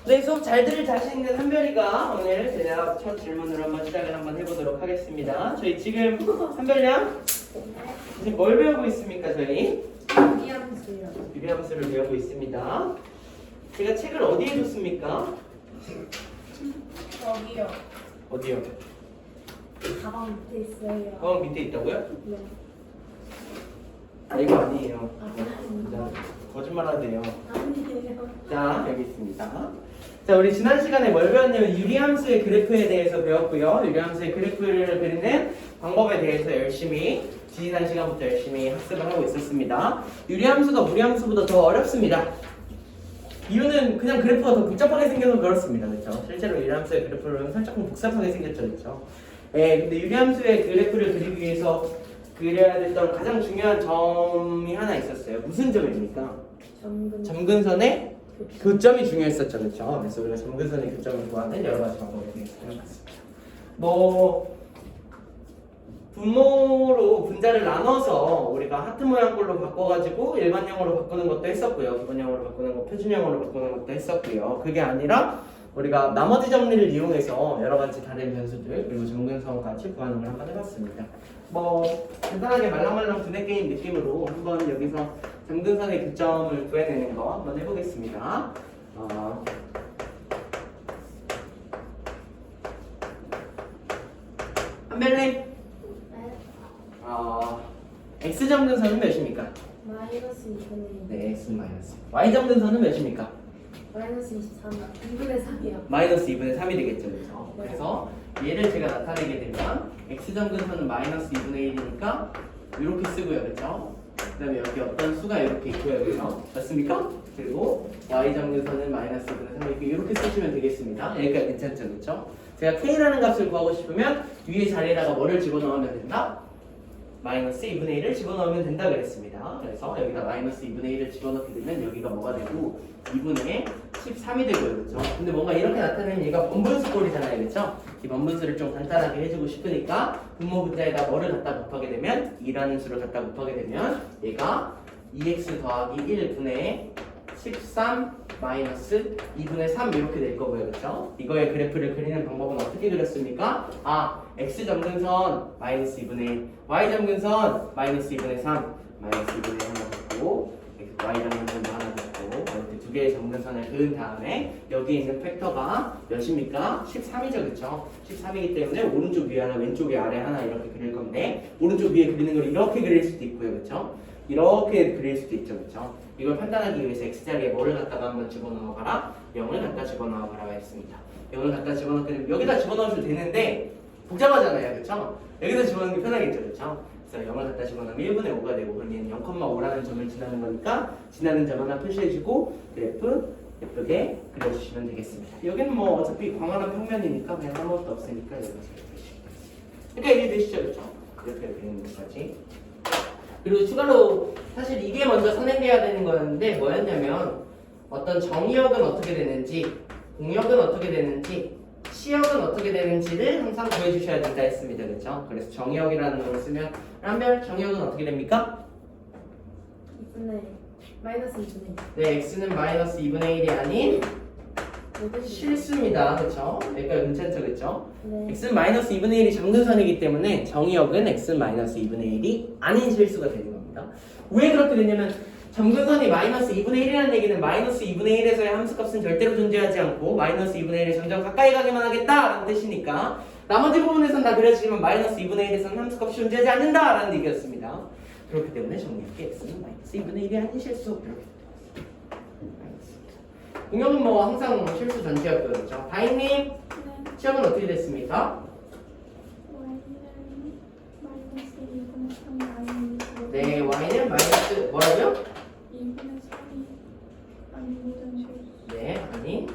네, 수업 잘 들을 자신 있는 한별이가 오늘 대략 첫 질문으로 한번 시작을 한번 해보도록 하겠습니다. 저희 지금 한별양 지금 뭘 배우고 있습니까? 저희 유리함수요. 유리함수를 배우고 있습니다. 제가 책을 어디에 뒀습니까? 여기요. 어디요? 가방 밑에 있어요. 가방 밑에 있다고요? 네. 아, 이거 아니에요. 아니에요. 거짓말하네요. 아니에요. 자, 여기 있습니다. 자, 우리 지난 시간에 뭘 배웠냐면 유리함수의 그래프에 대해서 배웠고요. 유리함수의 그래프를 그리는 방법에 대해서 열심히 지난 시간부터 열심히 학습을 하고 있었습니다. 유리함수가 무리함수보다 더 어렵습니다. 이유는 그냥 그래프가 더 복잡하게 생겨서 그렇습니다. 그렇죠? 실제로 유리함수의 그래프는 살짝 복잡하게 생겼죠. 그렇죠? 네, 근데 유리함수의 그래프를 그리기 위해서 그려야 됐던 가장 중요한 점이 하나 있었어요. 무슨 점입니까? 점근선의 교점이 중요했었죠, 그렇죠? 그래서 우리가 점근선의 교점을 구하는 여러 가지 방법이 되겠습니다. 분모로 분자를 나눠서 우리가 하트 모양 걸로 바꿔가지고 일반형으로 바꾸는 것도 했었고요. 기본형으로 바꾸는 거, 표준형으로 바꾸는 것도 했었고요. 그게 아니라 우리가 나머지 정리를 이용해서 여러 가지 다른 변수들 그리고 점근선까지 구하는 걸 한번 해봤습니다. 간단하게 말랑말랑 두뇌 게임 느낌으로 한번 여기서 점근선의 교점을 구해내는 거 한번 해보겠습니다. 한별님, 네. x 점근선은 몇입니까? 마이너스 2분의 1. 네, x 마이너스. y 점근선은 몇입니까? 마이너스 23. 2분의 3이요. 마이너스 2분의 3이 되겠죠, 그렇죠? 네. 그래서 얘를 제가 나타내게 되면 x 점근선은 마이너스 2분의 1이니까 이렇게 쓰고요, 그렇죠? 그다음에 여기 어떤 수가 이렇게 있고요, 그렇죠? 맞습니까? 그리고 y 점근선은 마이너스 2분의 3 이렇게 쓰시면 되겠습니다. 여기까지 괜찮죠, 그렇죠? 제가 k라는 값을 구하고 싶으면 위에 자리에다가 뭐를 집어넣으면 된다? 마이너스 2분의 1을 집어넣으면 된다 그랬습니다. 그래서 여기다 마이너스 2분의 1을 집어넣게 되면 여기가 뭐가 되고 2분의 13이 되고요. 그렇죠? 근데 뭔가 이렇게 나타내면 얘가 번분수 꼴이잖아요. 그렇죠? 이 번분수를 좀 간단하게 해주고 싶으니까 분모 분자에다 뭐를 갖다 곱하게 되면 2라는 수를 갖다 곱하게 되면 얘가 2x 더하기 1분의 13 마이너스 2분의 3 이렇게 될 거고요. 그렇죠? 이거의 그래프를 그리는 방법은 어떻게 그렸습니까? x 점근선 마이너스 2분의 1 y 점근선 마이너스 2분의 3 마이너스 2분의 1 하나 긋고 y 점근선도 하나 긋고 이렇게 두 개의 점근선을 그은 다음에 여기 있는 팩터가 몇입니까? 13이죠. 그렇죠? 13이기 때문에 오른쪽 위에 하나 왼쪽에 아래 하나 이렇게 그릴 건데 오른쪽 위에 그리는 걸 이렇게 그릴 수도 있고요. 그렇죠? 이렇게 그릴 수도 있죠. 그렇죠? 이걸 판단하기 위해서 x자리에 뭐를 갖다가 한번 집어넣어봐라 0을 갖다 집어넣어봐라 했습니다. 0을 갖다 집어넣게 되면 여기다 집어넣어도 되는데 복잡하잖아요. 그렇죠? 여기다 집어넣는 게 편하겠죠. 그렇죠? 그래서 0을 갖다 집어넣으면 1분의 5가 되고 그럼 얘는 0,5라는 점을 지나는 거니까 지나는 점 하나 표시해주고 그래프 예쁘게 그려주시면 되겠습니다. 여기는 뭐 어차피 광활한 평면이니까 그냥 아무것도 없으니까 여기서 표시해주겠습니다. 그러니까 이해되시죠? 그렇죠? 이렇게 되는 것까지. 그리고 추가로 사실 이게 먼저 선행돼야 되는 거였는데 뭐였냐면 어떤 정의역은 어떻게 되는지 공역은 어떻게 되는지 시역은 어떻게 되는지를 항상 구해주셔야 된다 했습니다. 그렇죠? 그래서 정의역이라는 걸 쓰면 한별 정의역은 어떻게 됩니까? 2분의 마이너스 2분의 1. 네, x는 마이너스 2분의 1이 아닌 실수입니다. 그렇죠? 여기까지 괜찮죠? 그렇죠? 네. x는 마이너스 2분의 1이 점근선이기 때문에 정의역은 x는 마이너스 2분의 1이 아닌 실수가 되는 겁니다. 왜 그렇게 되냐면 점근선이 마이너스 2분의 1이라는 얘기는 마이너스 2분의 1에서의 함수값은 절대로 존재하지 않고 마이너스 2분의 1에 점점 가까이 가기만 하겠다라는 뜻이니까 나머지 부분에서는 다 그려지지만 마이너스 2분의 1에서는 함수값이 존재하지 않는다라는 얘기였습니다. 그렇기 때문에 정의역이 x는 마이너스 2분의 1이 아닌 실수 이렇게 공역은 뭐 항상 실수 전체였고요. 그렇죠? 다인님 시험은 어떻게 됐습니까? 마이너스 2분의 3이 아닌 네, y는 마이너스 뭐라고요? 2분의 3이 아니거든 실수. 네, 아닌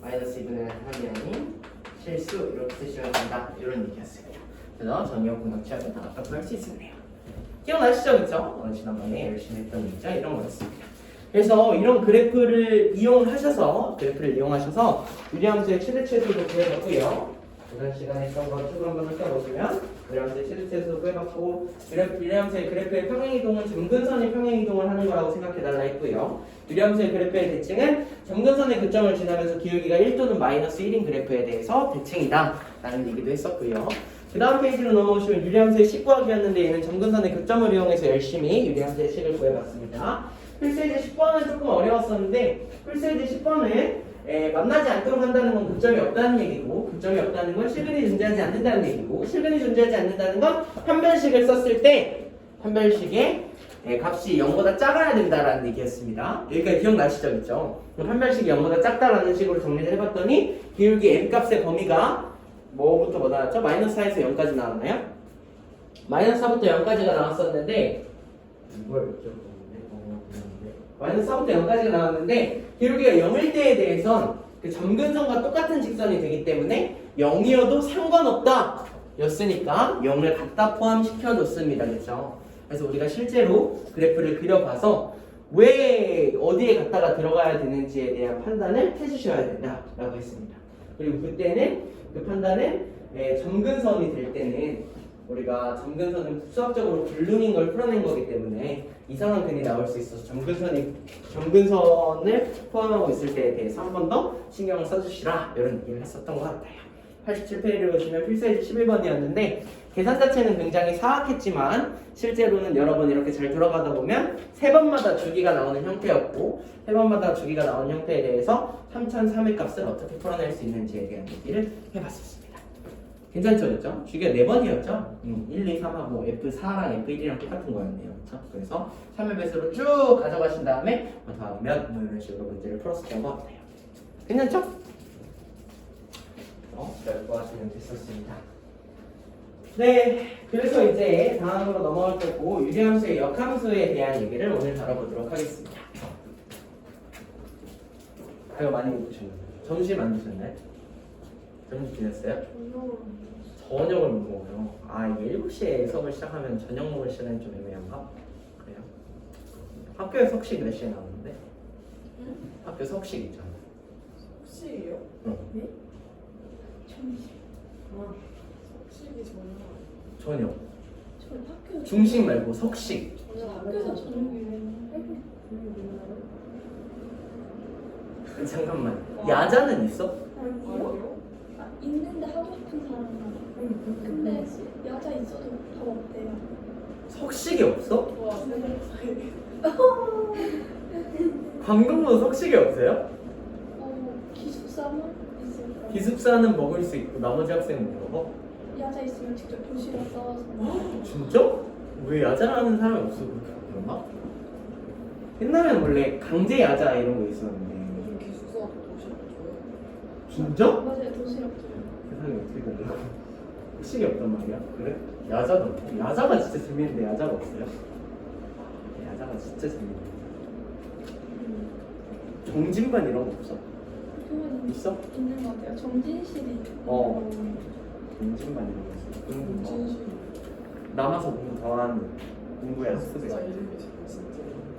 마이너스 2분의 3이 아닌 실수 이렇게 쓰시면 된다 이런 얘기였습니다. 그래서 정의역 공역 취합을 다 아까 구할 수 있었네요. 기억나시죠? 그렇죠? 지난번에 열심히 했던 얘기죠? 이런 거였습니다. 그래서 이런 그래프를 이용하셔서 유리함수의 최대 최소도 구해보고요. 이런 시간에 했던 거 쭉 한번 훑어보시면 미래함수의 실제에서도 빼봤고 미래함수의 그래프의 평행이동은 점근선이 평행이동을 하는 거라고 생각해달라 했고요. 미래함수의 그래프의 대칭은 점근선의 교점을 지나면서 기울기가 1 또는 마이너스 1인 그래프에 대해서 대칭이다 라는 얘기도 했었고요. 그 다음 페이지로 넘어오시면 유리함수의 식구하기였는데 얘는 점근선의 교점을 이용해서 열심히 유리함수의 식을 구해봤습니다. 필수이제 10번은 조금 어려웠었는데 필수이제 10번은 만나지 않도록 한다는 건 교점이 없다는 얘기고 교점이 없다는 건 실근이 존재하지 않는다는 얘기고 실근이 존재하지 않는다는 건 판별식을 썼을 때 판별식의 값이 0보다 작아야 된다라는 얘기였습니다. 여기까지 기억나시죠? 그죠? 판별식이 0보다 작다라는 식으로 정리를 해봤더니 기울기 m값의 범위가 뭐부터 뭐 나왔죠? 마이너스 4에서 0까지 나왔나요? 마이너스 4부터 0까지가 나왔었는데 이거였죠? 마이너스 4부터 0까지가 나왔는데 기울기가 0일 때에 대해선 그 점근선과 똑같은 직선이 되기 때문에 0이어도 상관없다 였으니까 0을 갖다 포함시켜줬습니다. 그렇죠? 그래서 우리가 실제로 그래프를 그려봐서 왜 어디에 갖다가 들어가야 되는지에 대한 판단을 해주셔야 된다라고 했습니다. 그리고 그때는 그 판단은 점근선이 될 때는 우리가 점근선은 수학적으로 불능인 걸 풀어낸 거기 때문에 이상한 근이 나올 수 있어서 점근선을 포함하고 있을 때에 대해서 한 번 더 신경을 써주시라 이런 얘기를 했었던 것 같아요. 87페이지를 보시면 필수예제 11번이었는데 계산 자체는 굉장히 사악했지만 실제로는 여러 번 이렇게 잘 들어가다 보면 세 번마다 주기가 나오는 형태였고 세 번마다 주기가 나오는 형태에 대해서 3003의 값을 어떻게 풀어낼 수 있는지에 대한 얘기를 해봤었습니다. 괜찮죠? 그렇죠? 주기가 4번이었죠? 1, 2, 3하고 F4랑 F1이랑 똑같은 거였네요. 그렇죠? 그래서 3의 배수로 쭉 가져가신 다음에 더하면 뭐 이런 식으로 문제를 풀었었던 것 같아요. 괜찮죠? 잘 보았으면 됐었습니다. 네, 그래서 이제 다음으로 넘어갈 거고 유리함수의 역함수에 대한 얘기를 오늘 다뤄보도록 하겠습니다. 이거 많이 못 드셨나요? 점심 안 드셨나요? 점심 드셨어요? 저녁을 못 먹어요. 아, 이게 7시에 수업을 시작하면 저녁 먹을 시간이 좀 애매한가? 그래요? 학교에 석식 몇 시에 나오는데? 학교 석식 있잖아. 석식이요? 응. 네? 석식이 저녁. 저녁. 저 학교 중식 말고 석식. 학교에서 저녁이에요. 잠깐만. 야자는 있어? 아니요? 있는데 하고 싶은 사람은 근데 여자 있어도 더 없대요. 석식이 없어? 와, 세상 광동도 석식이 없어요? 기숙사만 있을까? 기숙사는 먹을 수 있고 나머지 학생은 못 먹어? 여자 있으면 직접 도시락 싸와서 진짜? 왜 야자라는 사람이 없어? 그렇게 그런가? 옛날에는 원래 강제 야자 이런 거 있었는데 요즘 기숙사도 도시락 줘요. 진짜? 맞아요, 도시락 줘요. 세상에 어떻게 되나? 석식이 없단 말이야? 그래? 야자도 없고 야자가 진짜 재밌는데 야자가 없어요? 야자가 진짜 재밌는데 정진반 이런 거 없어? 학교에는 있어? 있는 것 같아요. 정진실이 정진반 이런 거 있어? 공부 더 진심. 남아서 공부 더 하는 공부야 진짜 스트레스 이름이 진짜.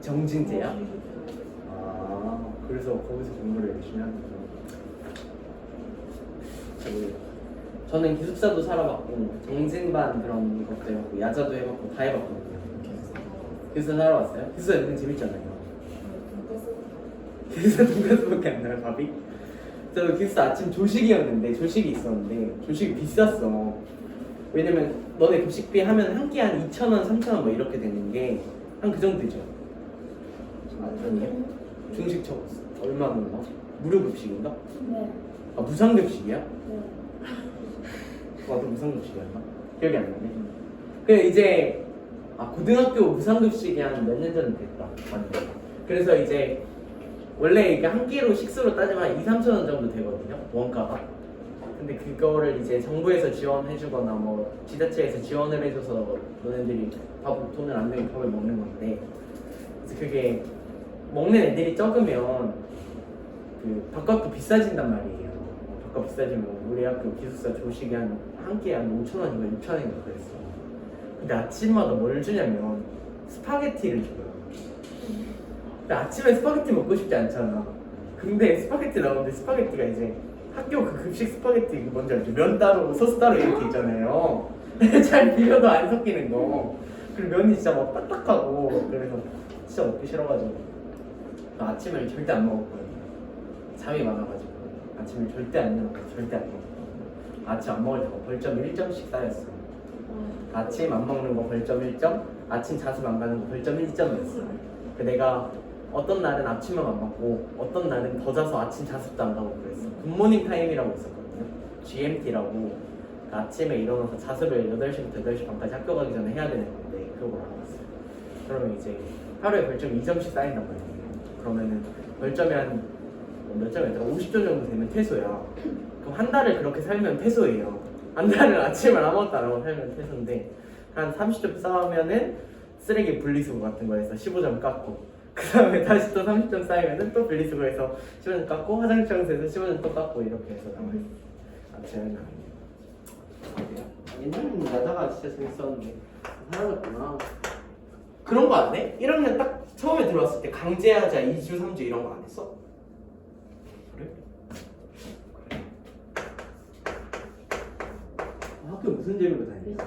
정진제야? 아 그래서 거기서 공부를 열심히 하는 거죠. 저는 기숙사도 살아봤고 정진반 그런 것도 해봤고 야자도 해봤고 다 해봤거든요. 기숙사 살아봤어요? 기숙사 은근 재밌잖아요. 기숙사 돈가스밖에 안 나요 밥이? 저 기숙사 아침 조식이었는데 조식이 있었는데 조식이 비쌌어. 왜냐면 너네 급식비 하면 한 끼 한 2,000원, 3,000원 뭐 이렇게 되는 게 한 그 정도죠. 아니요? 중식 저 얼마 먹나? 무료 급식인가? 네. 아 무상급식이야? 네. 나도 무상급식이었나? 기억이 안 나네. 그 이제 고등학교 무상급식이 한 몇 년 전 됐다. 맞네. 그래서 이제 원래 이게 한 끼로 식수로 따지면 2, 3천 원 정도 되거든요. 원가가. 근데 그거를 이제 정부에서 지원해주거나 뭐 지자체에서 지원을 해줘서 너네들이 돈을 안 내고 밥을 먹는 건데 그래서 그게 먹는 애들이 적으면 그 밥값도 비싸진단 말이에요. 밥값 비싸지면 우리 학교 기숙사 조식이 한 끼에 한 5,000원인가 6,000원인가 그랬어. 근데 아침마다 뭘 주냐면 스파게티를 줘요. 근데 아침에 스파게티 먹고 싶지 않잖아. 근데 스파게티 나오는데 스파게티가 이제 학교 그 급식 스파게티 이거 뭔지 알죠? 면 따로 소스 따로 이렇게 있잖아요. 잘 비벼도 안 섞이는 거. 그리고 면이 진짜 막 딱딱하고 그래서 진짜 먹기 싫어가지고 아침을 절대 안 먹었거든요. 잠이 많아가지고 아침을 절대 안 일어났고 절대 안 먹었고 아침 안 먹을 때가 벌점 1점씩 쌓였어요. 아침 안 먹는 거 벌점 1점, 아침 자습 안 가는 거 벌점 1점이었어요. 내가 어떤 날은 아침을 안 먹고 어떤 날은 더 자서 아침 자습도 안 가고 그랬어. 굿모닝 타임이라고 있었거든요. GMT라고 아침에 일어나서 자습을 8시부터 8시 반까지 학교 가기 전에 해야 되는 건데 그걸 알았어요. 그러면 이제 하루에 벌점 2점씩 쌓인단 말이에요. 그러면은 벌점이 한 몇 점이었더라? 50점 정도 되면 퇴소야. 그럼 한 달을 그렇게 살면 퇴소예요. 한 달을 아침을 아무것도 안 하고 살면 퇴소인데 한 30점 쌓으면은 쓰레기 분리수거 같은 거에서 15점 깎고 그 다음에 다시 또 30점 쌓이면은 또 분리수거해서 15점 깎고 화장실에서 15점 또 깎고 이렇게 해서 남아있어요. 아침에 옛날에는 야자가 진짜 재밌었는데 사라졌구나. 그런 거 안 해? 1학년 딱 처음에 들어왔을 때 강제하자 2주 3주 이런 거 안 했어? 그래? 학교 무슨 재미로 다니냐?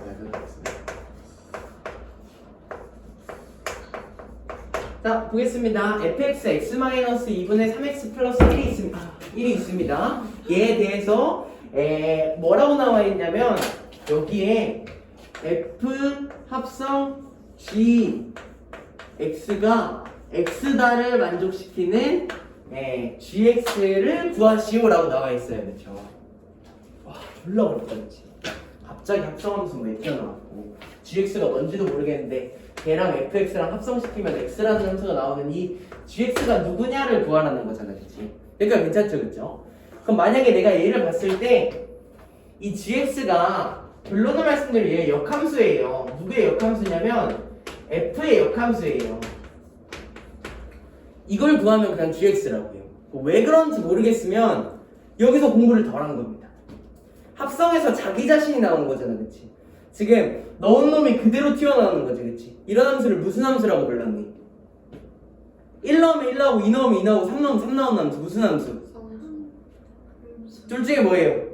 자 보겠습니다. fx x-2분의 3x 플러스 1이 있습니다. 1이 있습니다. 얘에 대해서 뭐라고 나와 있냐면 여기에 f 합성 g x가 x다를 만족시키는 gx를 구하시오라고 나와 있어요. 그렇죠? 와 졸라 어렵다 그치? 갑자기 합성함수 왜 튀어나왔고 gx가 뭔지도 모르겠는데 걔랑 fx랑 합성시키면 x라는 함수가 나오는 이 gx가 누구냐를 구하라는 거잖아 그치? 그러니까 괜찮죠 그쵸? 그럼 만약에 내가 얘를 봤을 때 이 gx가 결론을 말씀드리면 얘 역함수예요. 누구의 역함수냐면 f의 역함수예요. 이걸 구하면 그냥 gx라고 해요. 왜 그런지 모르겠으면 여기서 공부를 덜 한 겁니다. 합성해서 자기 자신이 나오는 거잖아 그치? 지금 넣은 놈이 그대로 튀어나오는 거지 그치? 이런 함수를 무슨 함수라고 불렀니? 1 넣으면 1 나오고 2 넣으면 2 나오고 3 넣으면 3 나오는 함수 무슨 함수? 둘 중에 뭐예요?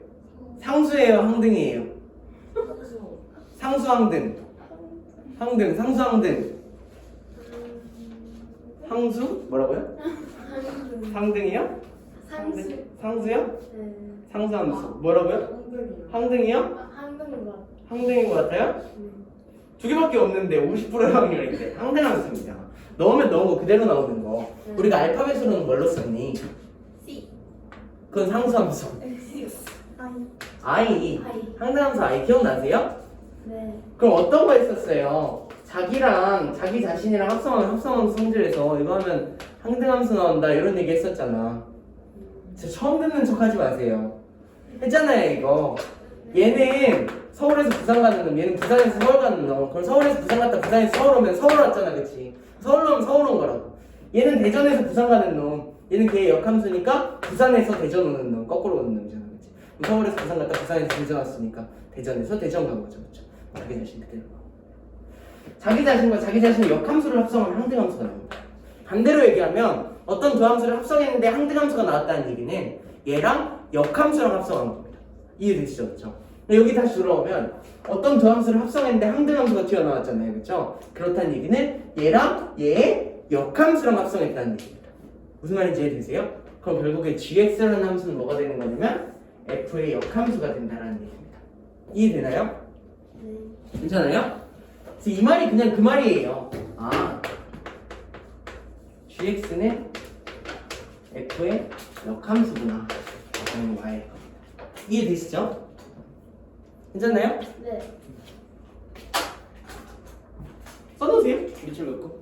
상수예요 항등이에요? 상수 항등 항등 상수 항등 항수? 뭐라고요? 상등이요? 상수. 상수요? 네. 상수 함수 뭐라고요? 항등이요? 한국인 것 같아. 항등인 것 같아요? 두 개밖에 없는데 50%의 확률인데 항등 함수입니다. 넣으면 넣은 거 그대로 나오는 거. 우리가 알파벳으로는 뭘로 썼니? C. 그건 상수 함수. I. 항등 함수 I 기억나세요? 네. 그럼 어떤 거 했었어요? 자기랑 자기 자신이랑 합성하면 합성함수 성질에서 이거 하면 항등 함수 나온다 이런 얘기 했었잖아. 진짜 처음 듣는 척 하지 마세요. 했잖아요 이거. 얘는 서울에서 부산 가는 놈, 얘는 부산에서 서울 가는 놈. 그럼 서울에서 부산 갔다 부산에서 서울 오면 서울 왔잖아 그치? 서울 오면 서울 온 거라고. 얘는 대전에서 부산 가는 놈, 얘는 걔의 역함수니까 부산에서 대전 오는 놈, 거꾸로 오는 놈이잖아 그치? 서울에서 부산 갔다 부산에서 대전 왔으니까 대전에서 대전 간 거죠 그쵸? 자기 자신 그대로. 자기 자신과 자기 자신의 역함수를 합성하면 항등함수가 나옵니다. 반대로 얘기하면 어떤 두 함수를 합성했는데 항등함수가 나왔다는 얘기는 얘랑 역함수랑 합성한 겁니다. 이해되시죠? 그렇죠? 여기 다시 돌아오면 어떤 두 함수를 합성했는데 항등함수가 튀어나왔잖아요. 그렇죠? 그렇다는 얘기는 얘랑 얘의 역함수랑 합성했다는 얘기입니다. 무슨 말인지 이해되세요? 그럼 결국에 gx라는 함수는 뭐가 되는 거냐면 f의 역함수가 된다는 얘기입니다. 이해되나요? 네. 괜찮아요? 그래서 이 말이 그냥 그 말이에요. 아, gx는 f의 역함수구나. 라는 말이에요. 이해되시죠? 괜찮나요? 네. 써놓으세요. 밑줄 긋고.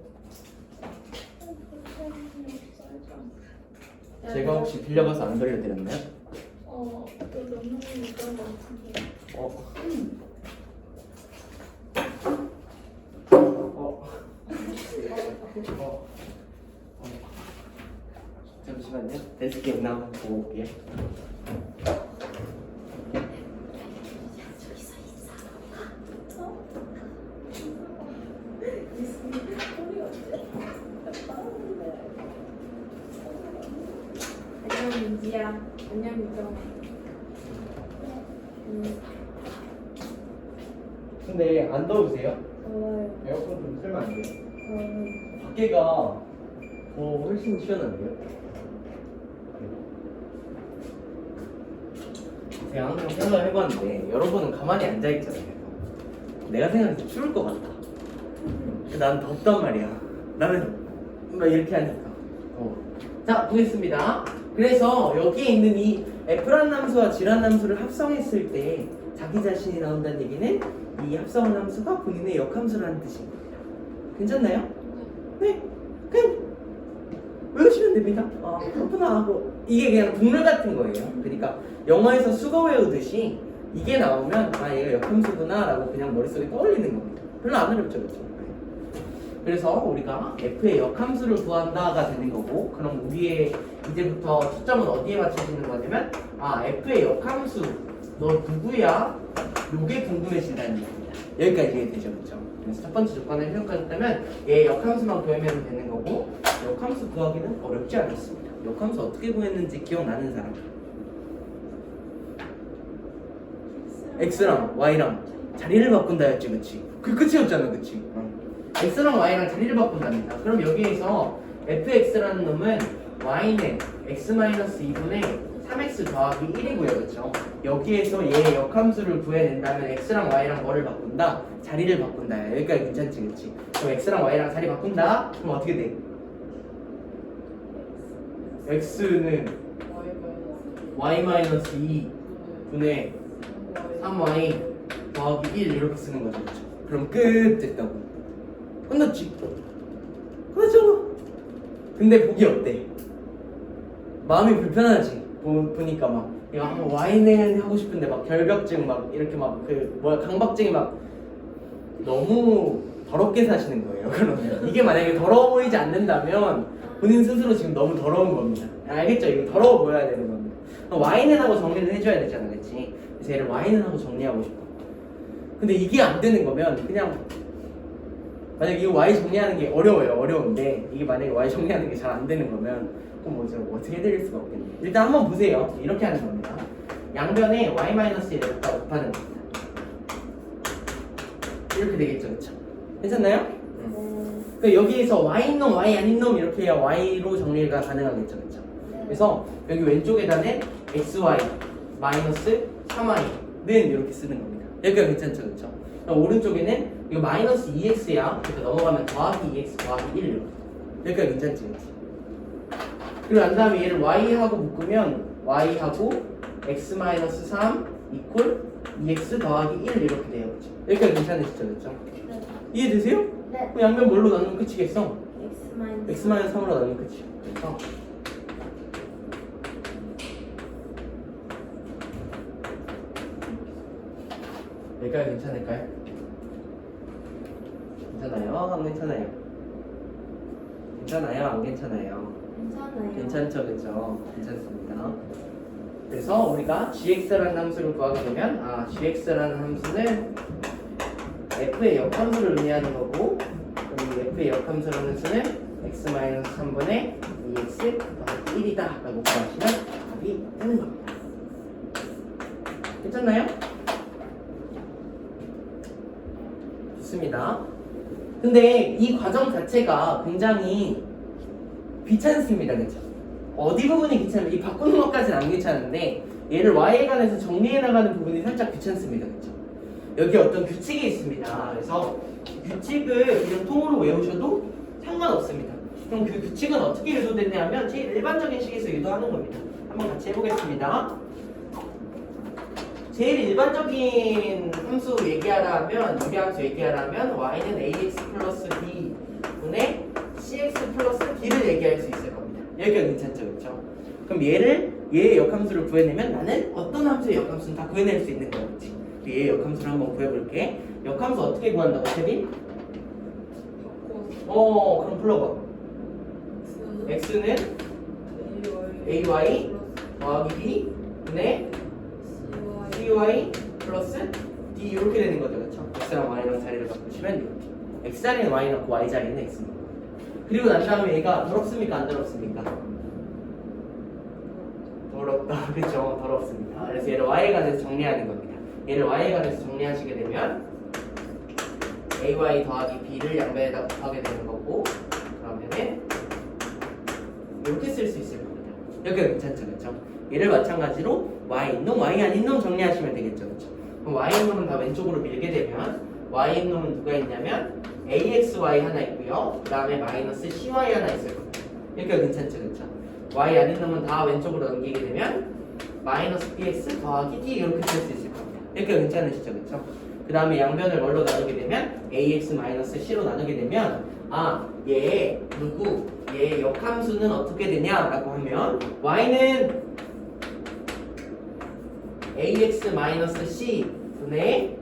제가 혹시 빌려가서 안 돌려드렸나요? 또 너무 그런 거 같은데. 잠시만요. 데스크에 있나 한번 보고 올게요. 안녕. 이지야. 안녕 유정. 근데 안 더우세요? 더워요. 에어컨 좀 틀면 안 돼요? 더워요. 밖에가 훨씬 시원한데요? 제가 항상 생각을 해봤는데 여러분은 가만히 앉아있잖아요. 내가 생각해서 추울 것 같다. 난 덥단 말이야. 나는 막 이렇게 하니까. 자, 보겠습니다. 그래서 여기에 있는 이 F란 함수와 G란 함수를 합성했을 때 자기 자신이 나온다는 얘기는 이 합성한 함수가 본인의 역함수라는 뜻입니다. 괜찮나요? 네. 그냥 외우시면 됩니다. 그렇구나 하고 이게 그냥 국룰 같은 거예요. 그러니까 영어에서 수거 외우듯이 이게 나오면 아 얘가 역함수구나 라고 그냥 머릿속에 떠올리는 겁니다. 별로 안 어렵죠, 그렇죠? 그래서 우리가 F의 역함수를 구한다가 되는 거고, 그럼 우리의 이제부터 초점은 어디에 맞춰지는 거냐면 아 F의 역함수 너 누구야? 요게 궁금해진다는 얘기입니다. 여기까지 이해되죠, 그렇죠? 그래서 첫 번째 조건을 평가했다면 얘 역함수만 구하면 되는 거고, 역함수 구하기는 어렵지 않았습니다. 역함수 어떻게 구했는지 기억나는 사람? X랑 Y랑 자리를 바꾼다였지, 그치? 그 끝이었잖아, 그치? X랑 Y랑 자리를 바꾼답니다. 그럼 여기에서 fx라는 놈은 y는 x-2분의 3x 더하기 1이고요, 그렇죠? 여기에서 얘 역함수를 구해낸다면 x랑 y랑 뭐를 바꾼다? 자리를 바꾼다. 여기까지 괜찮지, 그치? 그럼 x랑 y랑 자리 바꾼다? 그럼 어떻게 돼? x는 y-2 분의 3y 더하기 1 이렇게 쓰는 거죠, 그렇죠? 그럼 끝 됐다고. 끝났지? 끝났잖아. 근데 보기 어때? 마음이 불편하지? 보니까 막 야, 와인은 하고 싶은데 막 결벽증 막 이렇게 막 그 뭐야 강박증이 막 너무 더럽게 사시는 거예요. 그러면 이게 만약에 더러워 보이지 않는다면 본인 스스로 지금 너무 더러운 겁니다. 알겠죠? 이거 더러워 보여야 되는 겁니다. 와인은 하고 정리를 해줘야 되잖아, 그렇지? 그래서 얘를 와인은 하고 정리하고 싶어. 근데 이게 안 되는 거면 그냥 만약에 이거 Y 정리하는 게 어려운데 이게 만약에 Y 정리하는 게 잘 안 되는 거면 그럼 뭐죠? 어떻게 해드릴 수가 없겠네. 일단 한번 보세요. 이렇게 하는 겁니다. 양변에 Y-1을 갖다 곱하는 겁니다. 이렇게 되겠죠, 그쵸? 괜찮나요? 그 여기에서 Y인 놈, Y 아닌 놈 이렇게 해야 Y로 정리가 가능하겠죠, 그쵸? 그래서 여기 왼쪽에다는 XY 마이너스 3Y는 이렇게 쓰는 겁니다. 여기가 괜찮죠, 그쵸? 오른쪽에는 이거 마이너스 2x야. 그러니까 넘어가면 더하기 2x 더하기 1로. 여기가 괜찮지, 그치? 그리고 난 다음에 얘를 y하고 묶으면 y하고 x-3 이퀄 2x 더하기 1 이렇게 돼요, 그치? 여기가 괜찮으시죠, 그쵸? 네. 이해되세요? 네. 그럼 양변 뭘로 나누면 끝이겠어? X-3. x-3으로 나누면 끝이야. 그래서 여기까지 괜찮을까요? 괜찮아요? 안 괜찮아요? 괜찮아요? 안 괜찮아요? 괜찮아요. 괜찮죠, 그쵸? 괜찮습니다. 그래서 우리가 gx라는 함수를 구하게 되면 gx라는 함수는 f의 역함수를 의미하는 거고, 그럼 이 f의 역함수라는 수는 x-3분의 2x 더하기 1이다 라고 구하시면 답이 되는 겁니다. 괜찮나요? 좋습니다. 근데 이 과정 자체가 굉장히 귀찮습니다, 그렇죠? 어디 부분이 귀찮으면 이 바꾸는 것까지는 안 귀찮은데 얘를 y에 관해서 정리해 나가는 부분이 살짝 귀찮습니다, 그렇죠? 여기 어떤 규칙이 있습니다. 그래서 규칙을 그냥 통으로 외우셔도 상관없습니다. 그럼 그 규칙은 어떻게 유도되냐면 제일 일반적인 식에서 유도하는 겁니다. 한번 같이 해보겠습니다. 제일 일반적인 함수 얘기하라면, 유리함수 얘기하라면 y는 ax 플러스 b 분의 cx 플러스 d를 얘기할 수 있을 겁니다. 여기가 괜찮죠, 그렇죠? 그럼 얘의 역함수를 구해내면 나는 어떤 함수의 역함수는 다 구해낼 수 있는 거겠지. 얘의 역함수를 한번 구해볼게. 역함수 어떻게 구한다고, 태빈? 그럼 불러봐. x는 ay 더하기 b 분의 cy 플러스 d 이렇게 되는 거죠, 그렇죠? x랑 y랑 자리를 바꾸시면 이렇게. x 자리는 y 넣고 y 자리는 x 넣고. 그리고 난 다음에 얘가 더럽습니까, 안 더럽습니까? 더럽다. 그쵸? 더럽습니다. 그래서 얘를 y에 관해서 정리하는 겁니다. 얘를 y에 관해서 정리하시게 되면 ay 더하기 b를 양변에다 곱하게 되는 거고, 그러면은 이렇게 쓸 수 있을 겁니다. 여기가 괜찮죠, 그렇죠? 얘를 마찬가지로 y 있는 y 아닌 놈 정리하시면 되겠죠, 그렇죠? 그럼 y 있는 놈은 다 왼쪽으로 밀게 되면 y 있는 놈은 누가 있냐면 axy 하나 있고요. 그 다음에 마이너스 cy 하나 있을 겁니다. 여기가 괜찮죠, 그렇죠? y 아닌 놈은 다 왼쪽으로 넘기게 되면 마이너스 bx 더하기 d 이렇게 쓸 수 있을 겁니다. 여기가 괜찮으시죠, 그렇죠? 그 다음에 양변을 뭘로 나누게 되면 ax 마이너스 c로 나누게 되면 얘 누구? 얘 역함수는 어떻게 되냐라고 하면 y는 ax 마이너스 c 분의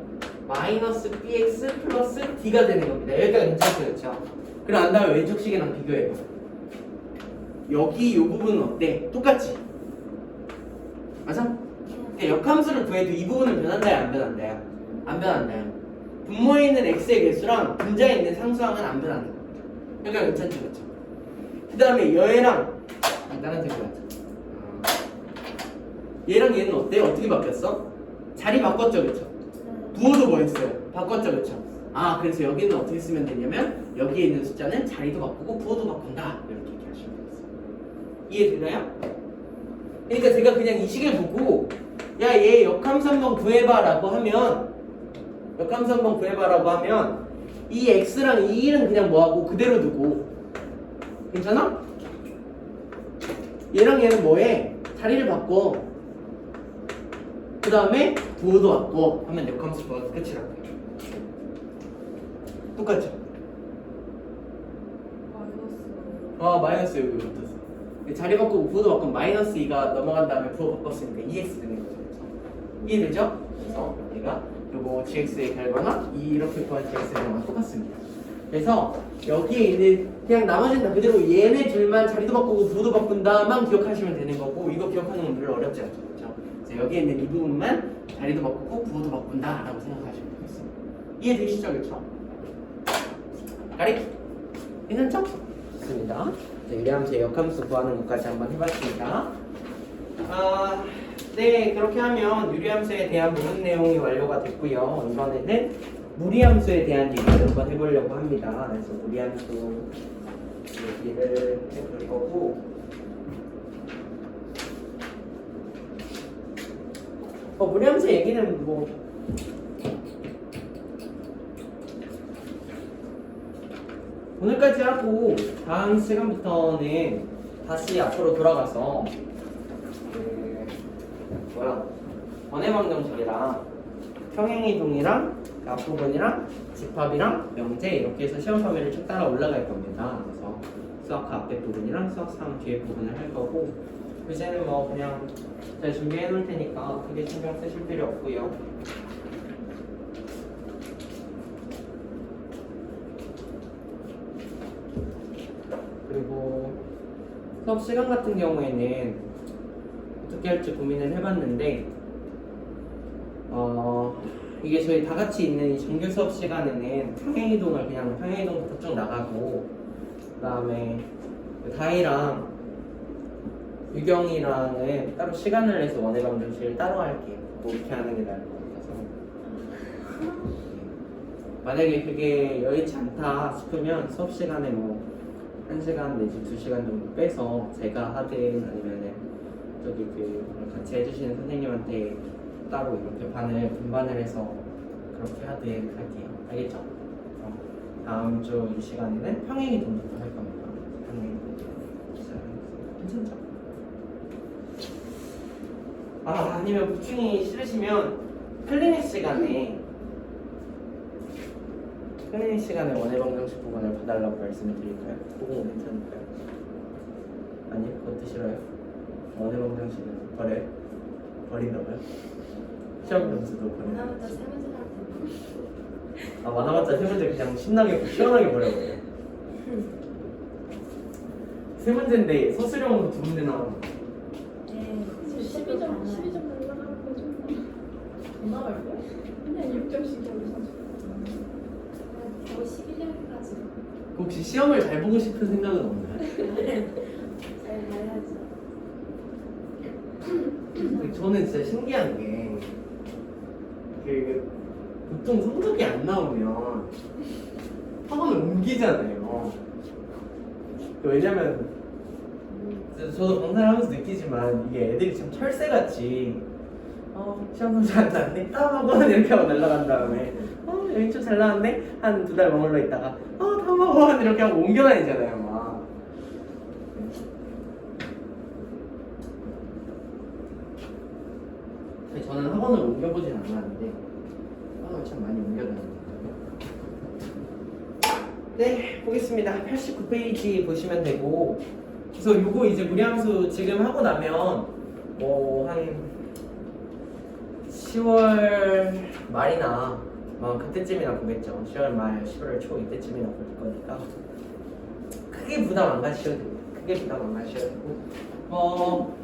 마이너스 bx 플러스 d가 되는 겁니다. 여기가 괜찮죠, 그렇죠? 그럼 안 다음에 왼쪽 식이랑 비교해봐. 여기 이 부분은 어때? 똑같지? 맞아? 역함수를 구해도 이 부분은 변한다요, 안 변한다요? 안 변한다요. 분모에 있는 x의 개수랑 분자에 있는 상수항은 안 변하는 겁니다. 여기가 괜찮죠, 그렇죠? 그 다음에 얘랑 다른 색으로 하자. 얘랑 얘는 어때요? 어떻게 바뀌었어? 자리 바꿨죠, 그렇죠? 부호도 뭐 했어요? 바꿨죠, 그렇죠? 그래서 여기는 어떻게 쓰면 되냐면 여기에 있는 숫자는 자리도 바꾸고 부호도 바꾼다, 이렇게 얘기하시면 되겠어요. 이해되나요? 그러니까 제가 그냥 이 식을 보고 야, 얘 역함수 한번 구해봐라고 하면 이 x랑 이 1은 그냥 뭐하고 그대로 두고, 괜찮아? 얘랑 얘는 뭐해? 자리를 바꿔. 그 다음에 부호도 바꿔 하면 역함수 구하기 끝이라고. 똑같죠? 마이너스 여기 붙었어. 자리 바꾸고 부호도 바꾸면 마이너스 2가 넘어간 다음에 부호 바꿨으니까 2x 되는 거죠. 이해되죠? 그래서 여기가 요거 gx의 결과나 이렇게 구한 gx의 결과랑 똑같습니다. 그래서 여기에 있는 그냥 나머지는 다 그대로 얘네 둘만 자리도 바꾸고 부호도 바꾼다만 기억하시면 되는 거고, 이거 기억하는 건 별로 어렵지 않죠, 그렇죠? 그래서 여기에 있는 이 부분만 자리도 바꾸고 부호도 바꾼다라고 생각하시면 되겠습니다. 이해되시죠, 그렇죠? 가리? 괜찮죠? 좋습니다. 유리함수의 역함수 구하는 것까지 한번 해봤습니다. 네, 그렇게 하면 유리함수에 대한 부분 내용이 완료가 됐고요. 이번에는 무리함수에 대한 얘기를 한번 해보려고 합니다. 그래서 무리함수 얘기를 해볼 거고, 무리함수 얘기는 뭐 오늘까지 하고 다음 시간부터는 다시 앞으로 돌아가서 원해방정식이랑 평행이동이랑 앞부분이랑 집합이랑 명제 이렇게 해서 시험 범위를 쭉 따라 올라갈 겁니다. 그래서 수학 앞에 부분이랑 수학 3 뒤에 부분을 할 거고, 이제는 뭐 그냥 잘 준비해 놓을 테니까 크게 신경 쓰실 필요 없고요. 그리고 수업 시간 같은 경우에는 어떻게 할지 고민을 해봤는데, 이게 저희 다 같이 있는 이 정규 수업 시간에는 평행이동을 그냥 평행이동부터 쭉 나가고, 그 다음에 다희랑 유경이랑은 따로 시간을 내서 원해방정식을 따로 할게요. 뭐 이렇게 하는 게 나을 것 같아서. 만약에 그게 여의치 않다 싶으면 수업 시간에 뭐 1시간 내지 2시간 정도 빼서 제가 하든 아니면은 저기 같이 해주시는 선생님한테 따로 이렇게 분반을 해서 그렇게 하든 할게요. 알겠죠? 다음 주 이 시간에는 평행이동부터 할 겁니다. 평행이동. 괜찮죠? 아니면 보충이 싫으시면 클리닉 시간에 원해방정식 부분을 봐달라고 말씀을 드릴까요? 그건 괜찮을까요? 아니, 그것도 싫어요? 원해방정식은 버린다고요? 시험 점수도 버린다고요? 하나부터 세 문제 나왔어요. 많아봤자 세 문제 그냥 신나게 시원하게 버려버려요. 세 문제인데 서술형으로 2문제 나오는 거. 네. 12점 날라가는 거 좀. 더 나올 거야? 그냥 6점씩 올려서. 겨우 11년까지 혹시 시험을 잘 보고 싶은 생각은 없나요? 잘 봐야지. 저는 진짜 신기한 게 보통 성적이 안 나오면 학원을 옮기잖아요. 왜냐면 저도 강사를 하면서 느끼지만 이게 애들이 참 철새같이 시험 성적 안 나왔네? 다음 학원 이렇게 하고 날아간 다음에 여기 좀 잘 나왔네? 한 2달 머물러 있다가 다음 학원 이렇게 하고 옮겨 다니잖아요 막. 저는 학원을 옮겨보진 않았는데 학원을 참 많이 옮겨다녔어요. 네, 보겠습니다. 89페이지 보시면 되고, 그래서 요거 이제 무리함수 지금 하고 나면 뭐 한 10월 말이나 그때쯤이나 보겠죠. 10월 말, 11월 초 이때쯤이나 볼 거니까 크게 부담 안 가셔도 돼요. 크게 부담 안 가셔도 되고,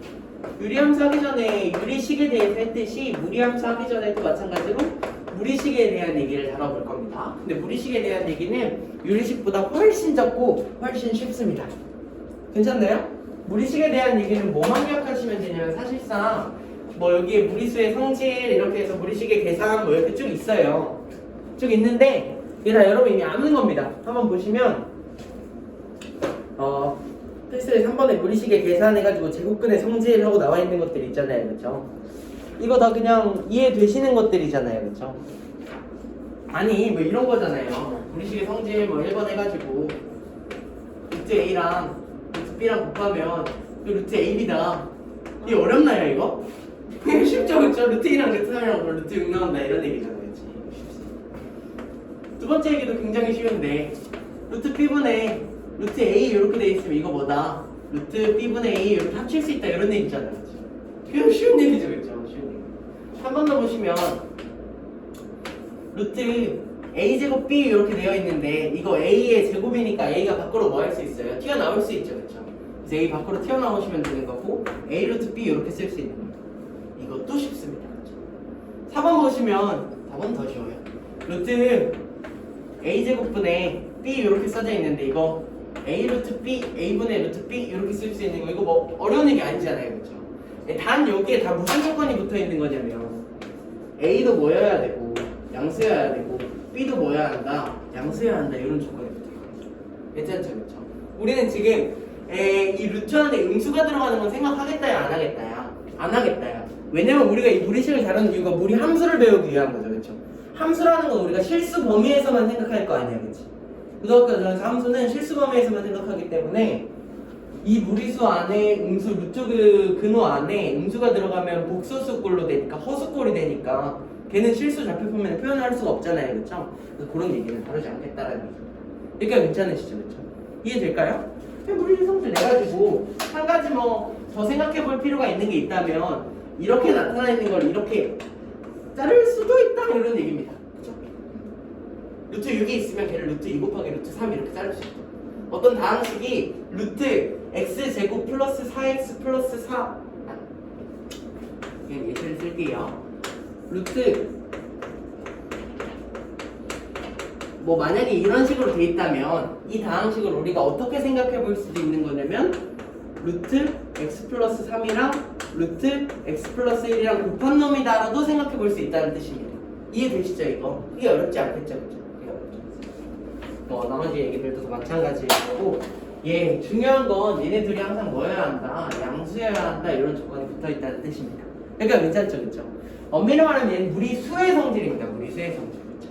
유리함수 하기 전에 유리식에 대해서 했듯이 무리함수 하기 전에도 마찬가지로 무리식에 대한 얘기를 다뤄볼 겁니다. 근데 무리식에 대한 얘기는 유리식보다 훨씬 적고 훨씬 쉽습니다. 괜찮나요? 무리식에 대한 얘기는 뭐만 기억하시면 되냐면 사실상 뭐 여기에 무리수의 성질 이렇게 해서 무리식의 계산 뭐 이렇게 쭉 있어요. 쭉 있는데 이게 다 여러분 이미 아는 겁니다. 한번 보시면 텍스트에 3번에 무리식의 계산해가지고 제곱근의 성질하고 나와 있는 것들 있잖아요. 그렇죠? 이거 다 그냥 이해되시는 것들이잖아요. 그렇죠? 아니 뭐 이런 거잖아요. 무리식의 성질 뭐 1번 해가지고 루트 A랑 루트 B랑 곱하면 루트 AB다. 이게 어렵나요 이거? 그냥 쉽죠 그렇죠? 루트 2랑 루트 3이랑 루트 6 나온다 이런 얘기잖아요. 그치? 두 번째 얘기도 굉장히 쉬운데 루트 B분의 루트 A 이렇게 돼 있으면 이거 뭐다? 루트 B분의 A 이렇게 합칠 수 있다 이런 얘기 있잖아요. 그렇죠? 그냥 쉬운 얘기죠. 그렇죠? 쉬운 얘기. 한 번 더 보시면 루트 A제곱 B 이렇게 되어 있는데 이거 A의 제곱이니까 A가 밖으로 뭐 할 수 있어요? 튀어나올 수 있죠. 그렇죠? 그래서 A 밖으로 튀어나오시면 되는 거고 A 루트 B 이렇게 쓸 수 있는 거예요. 이것도 쉽습니다. 그렇죠? 4번 보시면 4번 더 쉬워요. 루트 A제곱분의 B 이렇게 써져 있는데 이거 A 루트 B, A분의 루트 B 이렇게 쓸 수 있는 거 이거 뭐 어려운 얘기 아니잖아요. 그렇죠? 단 여기에 다 무슨 조건이 붙어 있는 거냐면 A도 뭐여야 되고 양수여야 되고 B도 뭐여야 한다 양수여야 한다 이런 조건이 붙어 있거든요. 괜찮죠? 그렇죠? 우리는 지금 이 루트 안에 음수가 들어가는 건 생각하겠다야 안 하겠다야? 안 하겠다야. 왜냐면 우리가 이 무리식을 다루는 이유가 무리 함수를 배우기 위한 거죠. 그렇죠? 함수라는 건 우리가 실수 범위에서만 생각할 거 아니야. 그렇지? 고등학교 들어가서 함수는 실수 범위에서만 생각하기 때문에 이 무리수 안에 음수 루트 근호 안에 음수가 들어가면 복소수꼴로 되니까 허수꼴이 되니까 걔는 실수 좌표표면에 표현할 수가 없잖아요. 그렇죠? 그래서 그런 얘기는 다루지 않겠다라는 얘기죠. 그러니까 괜찮으시죠? 그렇죠? 이해될까요? 무리수 성질 내가지고 한 가지 뭐 더 생각해 볼 필요가 있는 게 있다면 이렇게 나타나 있는 걸 이렇게 자를 수도 있다 이런 얘기입니다. 그렇죠? 루트 6이 있으면 걔를 루트 2 곱하기 루트 3 이렇게 자를 수 있다. 어떤 다항식이 루트 x제곱 플러스 4x 플러스 4 그냥 예시를 쓸게요. 루트 뭐 만약에 이런 식으로 돼 있다면 이 다항식을 우리가 어떻게 생각해 볼 수도 있는 거냐면 루트 x 플러스 3이랑 루트 x 플러스 1이랑 곱한 놈이다라도 생각해 볼 수 있다는 뜻입니다. 이해되시죠 이거? 그게 어렵지 않겠죠? 그죠? 뭐 나머지 얘기들도 마찬가지일 거고 중요한 건 얘네 둘이 항상 뭐여야 한다 양수여야 한다 이런 조건이 붙어있다는 뜻입니다. 그러니까 괜찮죠 그렇죠? 엄밀히 말하면 얘는 무리수의 성질입니다. 무리수의 성질 그렇죠?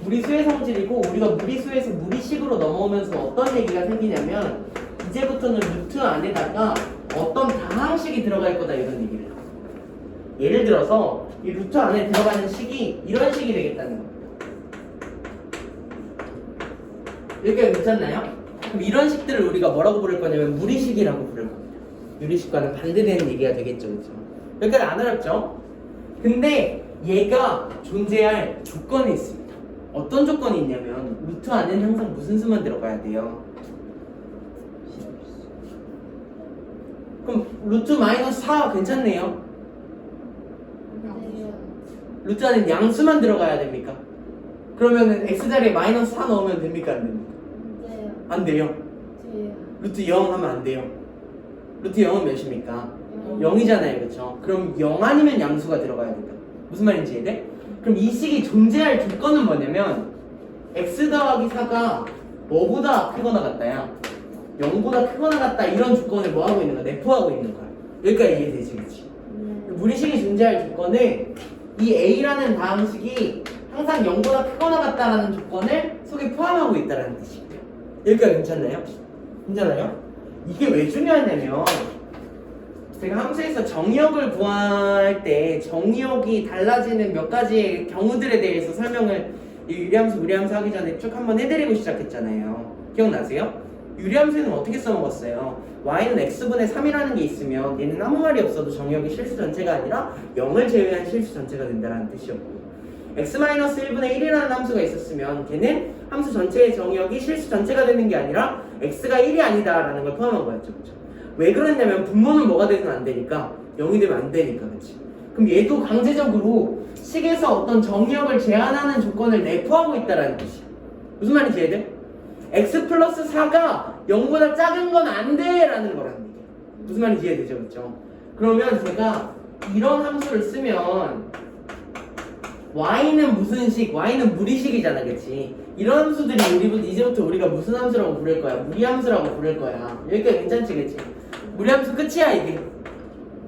무리수의 성질이고 우리가 무리수에서 무리식으로 넘어오면서 어떤 얘기가 생기냐면 이제부터는 루트 안에다가 어떤 다항식이 들어갈 거다 이런 얘기를 해요. 예를 들어서 이 루트 안에 들어가는 식이 이런 식이 되겠다는 겁니다. 여기가 괜찮나요? 그럼 이런 식들을 우리가 뭐라고 부를 거냐면 무리식이라고 부를 겁니다. 유리식과는 반대되는 얘기가 되겠죠. 그렇죠? 여기까지 안 어렵죠? 근데 얘가 존재할 조건이 있습니다. 어떤 조건이 있냐면 루트 안에는 항상 무슨 수만 들어가야 돼요? 그럼 루트 마이너스 4 괜찮네요? 루트 안에는 양수만 들어가야 됩니까? 그러면은 x자리에 마이너스 4 넣으면 됩니까? 안 됩니까? 네. 안 돼요. 네. 루트 0 하면 안 돼요. 루트 0은 몇입니까? 0이잖아요, 그렇죠? 그럼 0 아니면 양수가 들어가야 된다. 무슨 말인지 이해돼? 그럼 이 식이 존재할 조건은 뭐냐면 x 더하기 4가 뭐보다 크거나 같다야 0보다 크거나 같다 이런 조건을 뭐 하고 있는 거야? 내포하고 있는 거야. 여기까지 이해되지, 그렇지? 무리식이 존재할 조건은 이 a라는 다항식이 항상 0보다 크거나 같다라는 조건을 속에 포함하고 있다는 뜻이에요. 여기까지 괜찮나요? 괜찮아요? 이게 왜 중요하냐면 제가 함수에서 정의역을 구할 때 정의역이 달라지는 몇 가지의 경우들에 대해서 설명을 이 유리함수, 무리함수 하기 전에 쭉 한번 해드리고 시작했잖아요. 기억나세요? 유리함수에는 어떻게 써먹었어요? y는 x분의 3이라는 게 있으면 얘는 아무 말이 없어도 정의역이 실수 전체가 아니라 0을 제외한 실수 전체가 된다는 뜻이었고 x-1분의 1이라는 함수가 있었으면 걔는 함수 전체의 정의역이 실수 전체가 되는 게 아니라 x가 1이 아니다라는 걸 포함한 거였죠. 그렇죠? 왜 그랬냐면 분모는 뭐가 되면 안 되니까 0이 되면 안 되니까. 그렇지? 그럼 얘도 강제적으로 식에서 어떤 정의역을 제한하는 조건을 내포하고 있다는 뜻이야. 무슨 말인지 이해돼? x 플러스 4가 0보다 작은 건 안 돼 라는 거라는 얘기야. 무슨 말인지 이해되죠? 그렇죠? 그러면 제가 이런 함수를 쓰면 y는 무슨 식? y는 무리식이잖아, 그치? 이런 함수들이 이제부터 우리가 무슨 함수라고 부를 거야? 무리함수라고 부를 거야. 여기까지 괜찮지, 그치? 무리함수 끝이야, 이게.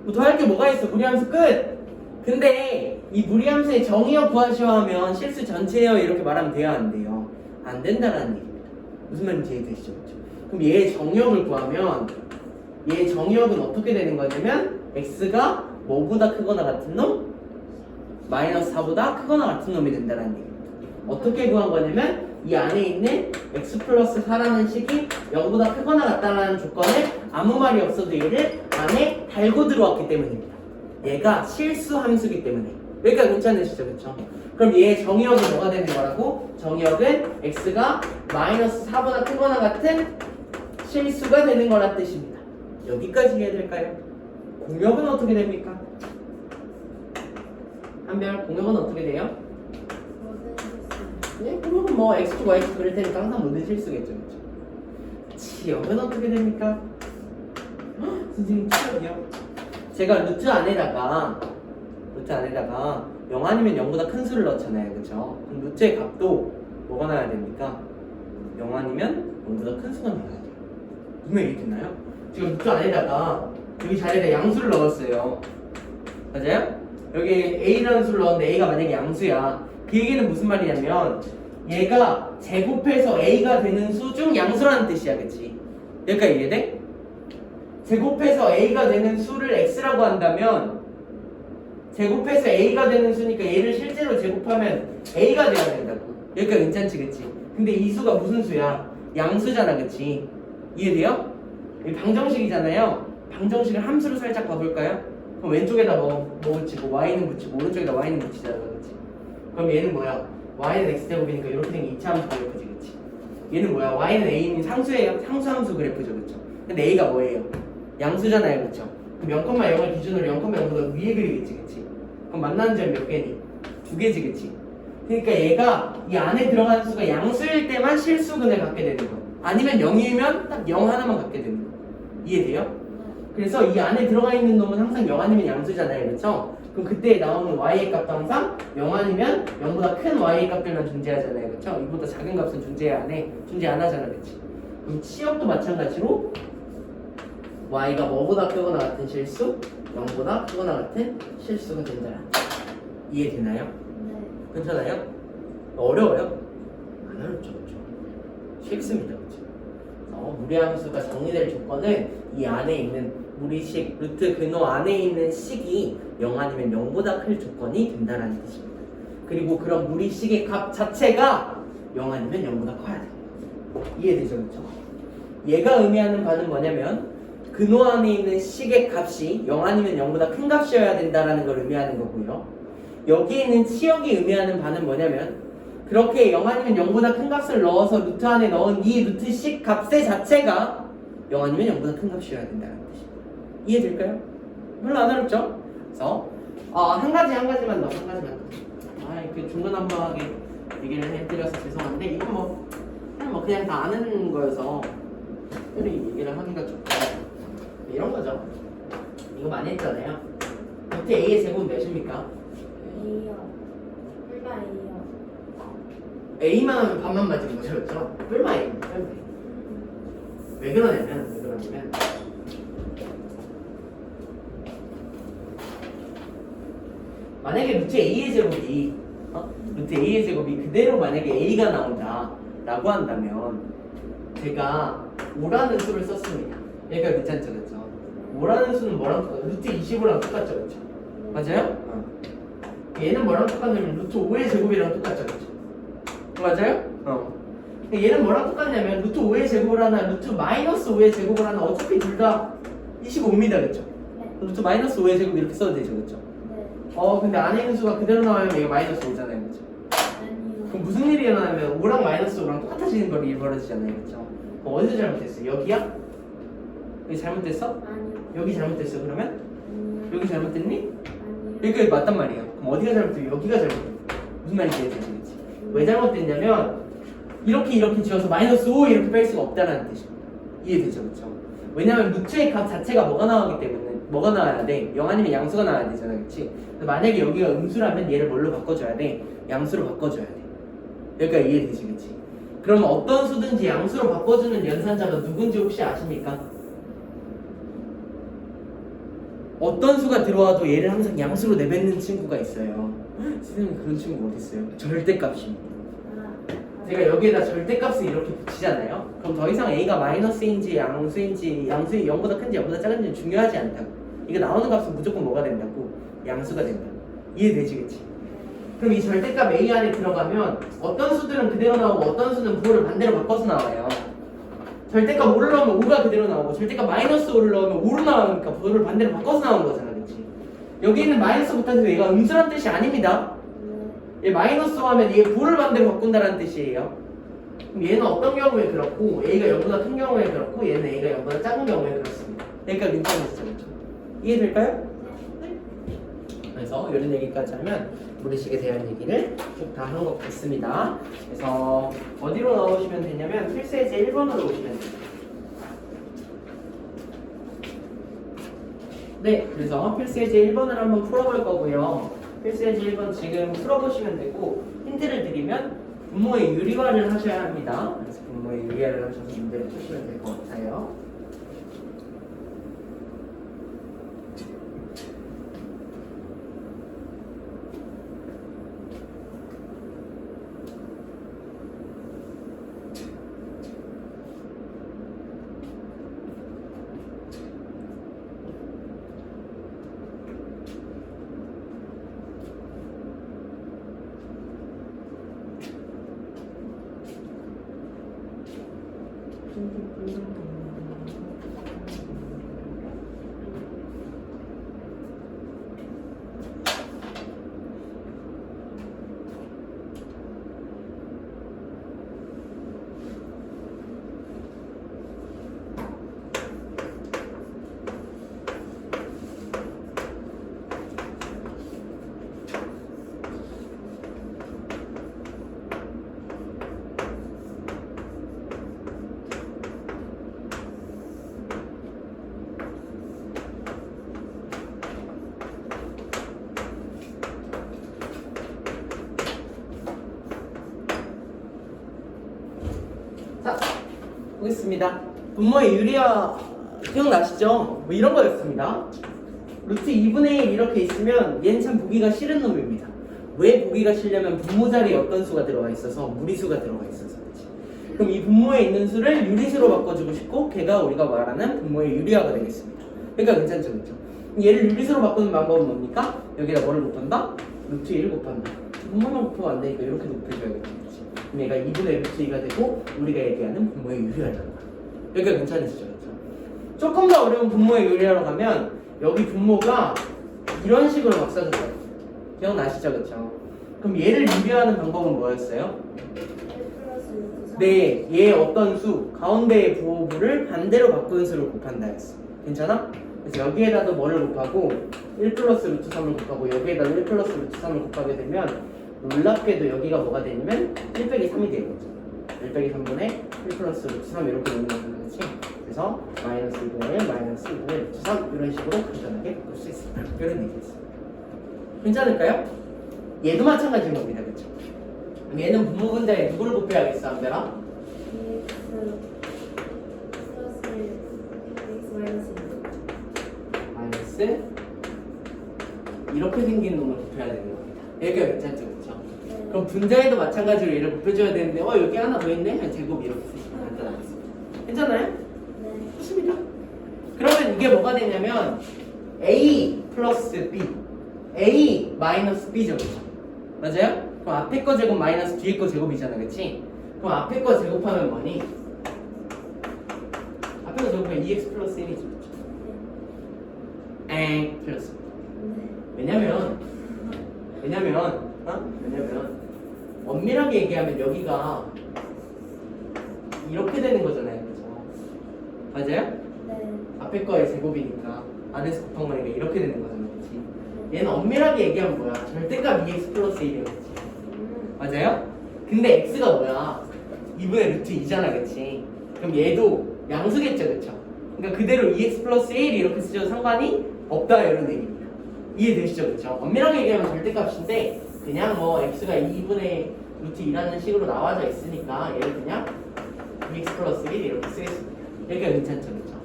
뭐 더 할 게 뭐가 있어? 무리함수 끝! 근데 이 무리함수의 정의역 구하시오 하면 실수 전체요 이렇게 말하면 돼요, 안 돼요? 안 된다라는 얘기입니다. 무슨 말인지 이해되시죠? 그쵸? 그럼 얘의 정의역을 구하면 얘의 정의역은 어떻게 되는 거냐면 x가 뭐보다 크거나 같은 놈? 마이너스 4보다 크거나 같은 놈이 된다는 얘기입니다. 어떻게 구한 거냐면 이 안에 있는 x 플러스 4라는 식이 0보다 크거나 같다라는 조건을 아무 말이 없어도 얘를 안에 달고 들어왔기 때문입니다. 얘가 실수 함수기 때문에. 여기까지 괜찮으시죠? 그쵸? 그럼 얘의 정의역이 뭐가 되는 거라고? 정의역은 x가 마이너스 4보다 크거나 같은 실수가 되는 거란 뜻입니다. 여기까지 이해될까요? 공역은 어떻게 됩니까? 한별, 공역은 어떻게 돼요? 네? 그러면 뭐 x, y 그릴 테니까 항상 모든 실수겠죠, 그렇죠? 치역은 어떻게 됩니까? 헉, 선생님 치역이요? 제가 루트 안에다가 0 아니면 0보다 큰 수를 넣잖아요, 그렇죠? 그럼 루트의 값도 뭐가 나와야 됩니까? 0 아니면 0보다 큰 수가 나와야 돼요. 분명 이해됐나요? 지금 루트 안에다가 여기 자리에다 양수를 넣었어요. 맞아요? 여기 a라는 수를 넣었는데 a가 만약에 양수야. 그 얘기는 무슨 말이냐면 얘가 제곱해서 a가 되는 수 중 양수라는 뜻이야, 그치? 여기까지 이해돼? 제곱해서 a가 되는 수를 x라고 한다면 제곱해서 a가 되는 수니까 얘를 실제로 제곱하면 a가 돼야 된다고. 여기까지 괜찮지, 그치? 근데 이 수가 무슨 수야? 양수잖아, 그치? 이해돼요? 이 방정식이잖아요. 방정식을 함수로 살짝 봐볼까요? 그럼 왼쪽에다 뭐 붙이고 y는 붙이고 오른쪽에다 y는 붙이잖아, 그치? 그럼 얘는 뭐야? y는 x제곱이니까 이렇게 된 게 2차 함수 그래프지, 그치? 얘는 뭐야? y는 a인 상수예요. 상수 함수 그래프죠, 그쵸? 근데 a가 뭐예요? 양수잖아요, 그쵸? 그럼 0,0을 기준으로 0,0보다 위에 그리겠지, 그치? 그럼 만나는 점이 몇 개니? 2개지, 그치? 그러니까 얘가 이 안에 들어가는 수가 양수일 때만 실수근을 갖게 되는 거. 아니면 0이면 딱 0 하나만 갖게 되는 거. 이해돼요? 그래서 이 안에 들어가 있는 놈은 항상 0 아니면 양수잖아요, 그쵸? 그럼 그때 나오는 y의 값도 항상 0 아니면 0보다 큰 y의 값들만 존재하잖아요, 그쵸? 이보다 작은 값은 존재 안 하잖아, 그치? 그럼 치역도 마찬가지로 y가 뭐보다 크거나 같은 실수, 0보다 크거나 같은 실수가 된다. 이해되나요? 네. 괜찮아요? 어려워요? 안 어렵죠, 그렇죠? 쉽습니다, 그렇죠? 무리함수가 정리될 조건은 이 안에 있는 무리식, 루트 근호 안에 있는 식이 0 아니면 0보다 클 조건이 된다는 뜻입니다. 그리고 그런 무리식의 값 자체가 0 아니면 0보다 커야 돼요. 이해되죠, 그렇죠? 얘가 의미하는 바는 뭐냐면 근호 안에 있는 식의 값이 0 아니면 0보다 큰 값이어야 된다는 걸 의미하는 거고요. 여기에 있는 치역이 의미하는 바는 뭐냐면 그렇게 0 아니면 0보다 큰 값을 넣어서 루트 안에 넣은 이 루트식 값의 자체가 0 아니면 0보다 큰 값이어야 된다는 뜻입니다. 이해될까요? 별로 안 어렵죠? 그래서 한 가지만 더. 이렇게 중구난방하게 얘기를 해드려서 죄송한데 이건 그냥 다 아는 거여서 특별히 얘기를 하기가 좋고 이런 거죠. 이거 많이 했잖아요. 루트 a의 제곱은 몇입니까? A요. 얼마 A요? a만 하면 반만 맞은 거죠, 그렇죠? 뿔마 a입니다. 뿔마 a. 왜 그러냐면 만약에 루트 a의 제곱이 루트 a의 제곱이 그대로 만약에 a가 나온다 라고 한다면 제가 5라는 수를 썼습니다. 얘가 괜찮죠, 그렇죠? 5라는 수는 뭐랑 똑같아요? 루트 25랑 똑같죠, 그렇죠? 맞아요? 얘는 뭐랑 똑같냐면 루트 5의 제곱이랑 똑같죠, 그렇죠? 맞아요? 얘는 뭐랑 똑같냐면 루트 5의 제곱을 하나 루트 마이너스 5의 제곱을 하나 어차피 둘 다 25입니다, 그렇죠? 네. 루트 마이너스 5의 제곱 이렇게 써도 되죠, 그렇죠? 네. 근데 안에 있는 수가 그대로 나오면 얘가 마이너스 5잖아요, 그렇죠? 아니요. 그럼 무슨 일이 일어나면 5랑 마이너스 5랑 똑같아지는 걸 일벌어지잖아요, 그렇죠? 어디서 잘못됐어? 여기야? 여기 잘못됐어? 아니요. 여기 잘못됐어, 그러면? 아니요. 여기 잘못됐니? 아니요. 여기가 맞단 말이에요. 그럼 어디가 잘못됐어? 여기가 잘못됐어. 무슨 말인지 이해되시겠지? 왜 잘못됐냐면 이렇게 지어서 마이너스 5 이렇게 뺄 수가 없다는 뜻이에요. 이해되죠, 그렇죠? 왜냐면 루트의 값 자체가 뭐가 나오기 때문에 뭐가 나와야 돼? 0 아니면 양수가 나와야 되잖아, 그렇지? 만약에 여기가 음수라면 얘를 뭘로 바꿔줘야 돼? 양수로 바꿔줘야 돼. 여기까지 이해되시겠지? 그러면 어떤 수든지 양수로 바꿔주는 연산자가 누군지 혹시 아십니까? 어떤 수가 들어와도 얘를 항상 양수로 내뱉는 친구가 있어요. 선생님 그런 친구가 어디 있어요? 절대값입니다. 제가 여기에다 절대값을 이렇게 붙이잖아요. 그럼 더 이상 a가 마이너스인지 양수인지 0보다 큰지 0보다 작은지 중요하지 않다고. 이거 나오는 값은 무조건 뭐가 된다고? 양수가 된다고. 이해되시겠지? 그럼 이 절대값 a 안에 들어가면 어떤 수들은 그대로 나오고 어떤 수는 부호를 반대로 바꿔서 나와요. 절대값 5를 넣으면 5가 그대로 나오고 절대값 마이너스 5를 넣으면 5로 나오니까 부호를 반대로 바꿔서 나오는 거잖아, 그렇지? 여기 있는 마이너스 붙어서 얘가 음수란 뜻이 아닙니다. 얘 마이너스 하면 얘 부호를 반대로 바꾼다는 뜻이에요. 그럼 얘는 어떤 경우에 그렇고 a가 0보다 큰 경우에 그렇고 얘는 a가 0보다 작은 경우에 그렇습니다. 그러니까 괜찮으시죠, 그렇죠? 이해될까요? 그래서 이런 얘기까지 하면 모래시계에 대한 얘기를 쭉 다 한 것 같습니다. 그래서 어디로 나오시면 되냐면 필수예제 1번으로 오시면 됩니다. 네, 그래서 필수예제 1번을 한번 풀어볼 거고요. 필수예제 1번 지금 풀어보시면 되고 힌트를 드리면 분모의 유리화를 하셔야 합니다. 그래서 분모의 유리화를 하셔서 문제를 푸시면 될 것 같아요. 자, 보겠습니다. 분모의 유리화 기억나시죠? 뭐 이런 거였습니다. 루트 2분의 1 이렇게 있으면 얘는 참 보기가 싫은 놈입니다. 왜 보기가 싫냐면 분모 자리에 어떤 수가 들어가 있어서 무리수가 들어가 있어서 그렇지. 그럼 이 분모에 있는 수를 유리수로 바꿔주고 싶고 걔가 우리가 말하는 분모의 유리화가 되겠습니다. 그러니까 괜찮죠, 그렇죠? 얘를 유리수로 바꾸는 방법은 뭡니까? 여기다 뭐를 곱한다? 루트 1을 곱한다. 분모만 곱하면 안 되니까 이렇게 높여줘야겠다. 그럼 얘가 2분의 루트 2가 되고 우리가 얘기하는 분모의 유리화라는 거야. 여기가 괜찮으시죠, 그렇죠? 조금 더 어려운 분모의 유리화로 가면 여기 분모가 이런 식으로 막 써졌어요. 기억나시죠, 그렇죠? 그럼 얘를 유리화하는 방법은 뭐였어요? 네, 얘 어떤 수 가운데의 부호부를 반대로 바꾸는 수를 곱한다 했어. 괜찮아? 그래서 여기에다도 뭐를 곱하고 1 플러스 루트 3을 곱하고 여기에다 1 플러스 루트 3을 곱하게 되면 놀랍게도 여기가 뭐가 되냐면 1 빼기 3이 되는 거죠. 1 빼기 3분의 1 플러스 루트 3 이렇게 되는 거죠, 그렇지? 그래서 그래서 마이너스 2분의 1, 마이너스 2분의 루트 3 이런 식으로 간단하게 볼 수 있습니다. 이런 얘기였어요. 괜찮을까요? 얘도 마찬가지인 겁니다. 그렇죠? 얘는 분모분자에 누구를 곱해야겠어, 안별아? EX 플러스 1 EX 마이너스 1 마이너스 이렇게 생긴 놈을 곱해야 되는 겁니다. 여기가 괜찮죠, 그렇죠? 그럼 분자에도 마찬가지로 얘를 곱해줘야 되는데 여기 하나 더 있네? 그냥 제곱 이렇게 쓰시면 간단하겠습니다. 괜찮아요? 네. 좋습니다. 그러면 이게 뭐가 되냐면 A 플러스 B A 마이너스 B죠, 그렇죠? 맞아요? 그럼 앞에 거 제곱 마이너스 뒤에 거 제곱이잖아, 그렇지? 그럼 앞에 거 제곱하면 뭐니? 앞에 거 제곱하면 2x 플러스 1이죠, 그렇죠? 엥, 틀렸습니다. 왜냐면 엄밀하게 얘기하면 여기가 이렇게 되는 거잖아요, 그렇죠? 맞아요? 네. 앞에 거의 제곱이니까 안에서 곱한 거니까 이렇게 되는 거잖아요, 그렇지? 얘는 엄밀하게 얘기하면 뭐야? 절대값 2x 플러스 1이야, 그렇지? 맞아요? 근데 x가 뭐야? 2분의 루트 2잖아, 그렇지? 그럼 얘도 양수겠죠, 그렇죠? 그러니까 그대로 2x 플러스 1 이렇게 쓰셔도 상관이 없다 이런 얘기입니다. 이해되시죠, 그렇죠? 엄밀하게 얘기하면 절대값인데 그냥 뭐 x가 2분의 루트 2라는 식으로 나와져 있으니까 얘를 그냥 2x 플러스 1 이렇게 쓰겠습니다. 여기가 괜찮죠, 그렇죠?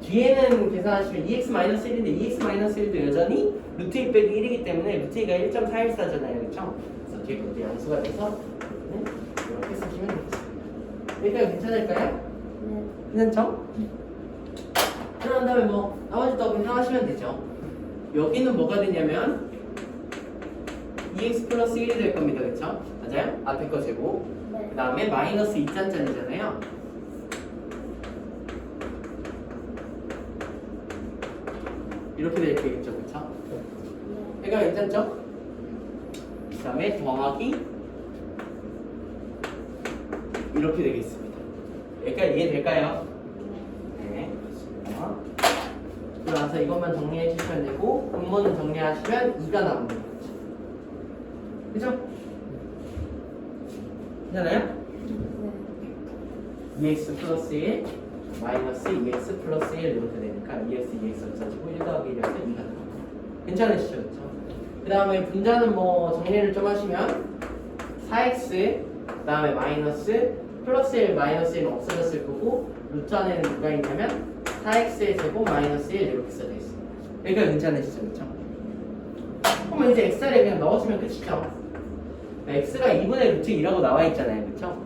뒤에는 계산하시면 2x-1인데 2x-1도 여전히 루트 2 빼기 1이기 때문에 루트 2가 1.414잖아요, 그렇죠? 그래서 뒤에 것도 양수가 돼서 이렇게 쓰시면 되겠습니다. 여기가 괜찮을까요? 네. 괜찮죠? 그런 다음에 뭐 나머지 더 그냥 하시면 되죠. 여기는 뭐가 되냐면 2x 플러스 1이 될 겁니다, 그렇죠? 맞아요? 앞에 거 제곱. 네. 그 다음에 마이너스 2짠짠이잖아요. 이렇게 될 거겠죠, 그렇죠? 얘가 괜찮죠? 그 다음에 더하기 이렇게 되겠습니다. 여기까지 이해될까요? 네, 그렇습니다. 그리고 나서 이것만 정리해 주시면 되고 분모는 정리하시면 2가 나옵니다. 그죠? 괜찮아요? 네. 2x 플러스 1 마이너스 2x 플러스 1 이렇게 되니까 2x, 2x 없어지고 1 더하기 1이어서 2가 나옵니다. 괜찮으시죠? 그렇죠? 그 다음에 분자는 뭐 정리를 좀 하시면 4x 그 다음에 마이너스 플러스 1 마이너스 1은 없어졌을 거고 루트 안에는 누가 있냐면 4x의 제곱 마이너스 1 이렇게 써져 있습니다. 여기가 괜찮으시죠? 그렇죠? 그럼 이제 x를 그냥 넣어주면 끝이죠. x가 2분의 루트 2라고 나와 있잖아요, 그렇죠?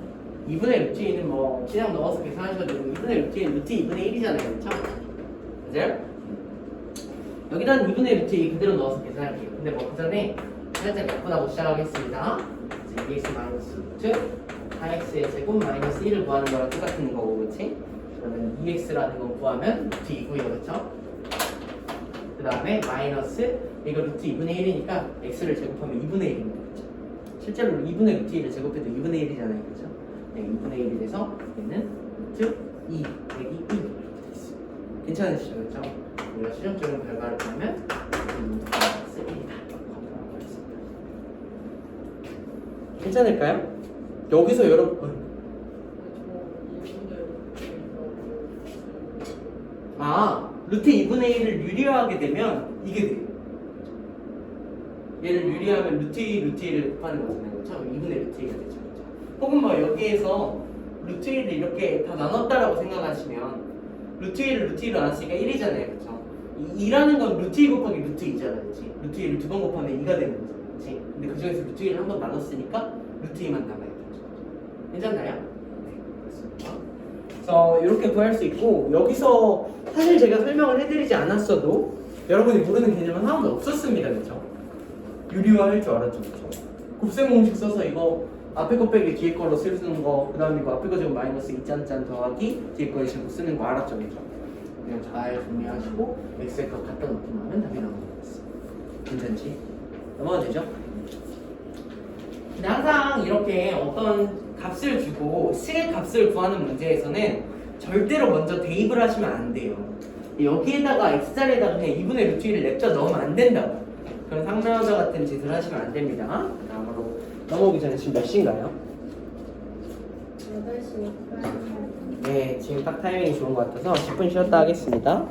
2분의 루트 2는 뭐 그냥 넣어서 계산하셔도 되고 2분의 루트 2는 루트 2분의 1이잖아요, 그렇죠? 맞아요? 여기다는 2분의 루트 2 그대로 넣어서 계산할게요. 근데 뭐 그 전에 살짝 약분하고 시작하겠습니다. 이제 2x 마이너스 루트 4x의 제곱 마이너스 1을 구하는 거랑 똑같은 거고, 그렇지? 그러면 2x라는 거 구하면 루트 2고요, 그렇죠? 그 다음에 마이너스 이거 루트 2분의 1이니까 x를 제곱하면 2분의 1입니다, 그렇죠? 실제로 2분의 루트 1을 제곱해도 2분의 1이잖아요, 그렇죠? 네, 2분의 1이 돼서 얘는 루트 2 빼기 2 이렇게 됐어요. 괜찮으시죠, 그렇죠? 우리가 실용적인 결과를 보면 루트 마이너스 1이다. 괜찮을까요? 여기서 여러분 루트 2분의 1을 유리화하게 되면 이게 돼요. 얘를 유리하면 루트 2, 루트 1을 곱하는 거잖아요, 그렇죠? 2분의 루트 2가 되죠, 그렇죠? 혹은 뭐 여기에서 루트 1을 이렇게 다 나눴다라고 생각하시면 루트 1을 루트 2로 나눴으니까 1이잖아요, 그렇죠? 2라는 건 루트 2 곱하기 루트 2잖아요, 그렇지? 루트 2를 두 번 곱하면 2가 되는 거잖아요, 그렇지? 근데 그 중에서 루트 1을 한 번 나눴으니까 루트 2만 남아요. 괜찮나요? 네, 그렇습니다. 그래서 이렇게 구할 수 있고 여기서 사실 제가 설명을 해드리지 않았어도 여러분이 모르는 개념은 하나도 없었습니다, 그렇죠? 유리화 할 줄 알았죠, 그렇죠? 곱셈 공식 써서 이거 앞에 거 빼기 뒤에 걸로 쓰는 거, 그 다음에 이거 앞에 거 지금 마이너스 2짠짠 더하기 뒤에 거에 지금 쓰는 거 알았죠, 그렇죠? 그냥 잘 정리하시고 x의 값 갖다 놓기만 하면 답이 나오는 거였어요. 괜찮지? 넘어가도 되죠? 근데 항상 이렇게 어떤 값을 주고 식의 값을 구하는 문제에서는 절대로 먼저 대입을 하시면 안 돼요. 여기에다가 x자리에다가 그냥 2분의 루트 1을 냅져 넣으면 안 된다고. 그런 상명자 같은 짓을 하시면 안 됩니다. 다음으로 넘어오기 전에 지금 몇 시인가요? 네. 8시 5분. 네, 지금 딱 타이밍이 좋은 것 같아서 10분 쉬었다 하겠습니다.